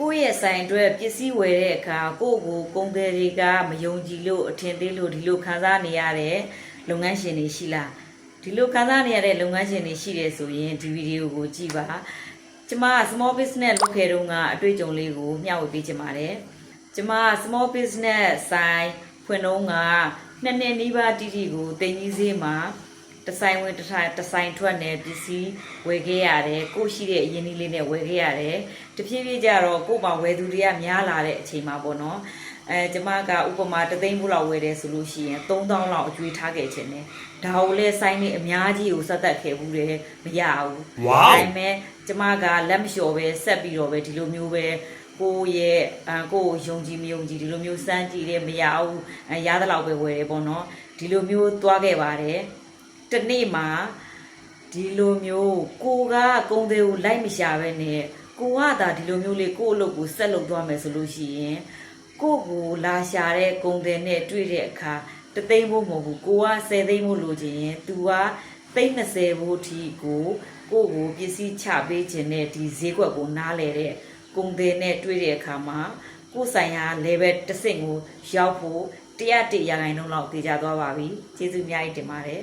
ကိုယ့်ရဲ့ဆိုင်အတွက်ပစ္စည်းဝယ်တဲ့အခါကိုယ့်ကိုကုန်သည်တွေကမယုံကြည်လို့အထင်သေးလို့ဒီလိုခံစားနေရတဲ့လုပ်ငန်းရှင်တွေရှိလားဒီလိုခံစားနေရတဲ့လုပ်ငန်းရှင်တွေရှိတယ်ဆိုရင်ဒီဗီဒီယိုကိုကြည့်ပါကျမ small business လုပ်ခဲ့တုန်းကအတွေ့အကြုံလေးကိုမျှဝေပေးချင်ပါတယ်ကျမ small business ဆိုင်ဖွင့်တုန်းကနှစ်နှစ်နီးပါးတိတိကိုတင်ကြီးစေးမှာတဆိုင်ဝင်တဆိုင်ထွက်နေပစ္စည်းဝယ်ခဲ့ရတယ်ကိုရှိတဲ့အရင်းအနှီးလေးနဲ့ဝယ်ခဲ့ရတယ်တဖြည်းဖြည်းကျတော့ကို့မှာဝယ်သူတွေကများလာတဲ့အချိန်မှာပေါ့နော်ကျမကဥပမာ3သိန်းဘူးလောက်ဝယ်တယ်ဆိုလို့ရှိရင်3000လောက်အကျွေးထားခဲ့ခြင်းနဲ့ဒါကိုလည်းဆိုင်နေအများကြီးကိုဆက်သက်ခဲ့ဘူးတယ်မရဘူးဒါပေမဲ့ကျမကလက်မလျှော်ပဲဆက်ပြီးတော့ပဲဒီလိုမျိုးပဲကိုရဲ့ကိုယုံကြည်မယုံကြည်ဒီလိုမျိုးစမ်းကြည့်တယ်မရဘူးရသလောက်ပဲဝယ်တယ်ပေါ့နော်ဒီလိုမျိုးသွားခဲ့ပါတယ်တနေ့မှာဒီလိုမျိုးကိုကကုန်းသေးကိုလိုက်မရှာပဲနဲ့ကိုကသာဒီလိုမျိုးလေးကို့အလုပ်ကိုဆက်လုပ်သွားမယ်ဆိုလို့ရှိရင်ကိုကိုလာရှာတဲ့ကုန်းသေးနဲ့တွေ့တဲ့အခါတသိန်းဖို့မဟုတ်ဘူးကိုက10သိန်းဖို့လိုချင်ရင် तू က30ဖို့အထိကိုပစ္စည်းချပေးခြင်းနဲ့ဒီဈေးကွက်ကိုနားလဲတဲ့ကုန်းသေးနဲ့တွေ့တဲ့အခါမှာကိုဆိုင်ရာ level တစ်ဆင့်ကိုရောက်ဖို့101%လောက်တည်ကြသွားပါပြီကျေးဇူးအများကြီးတင်ပါတယ်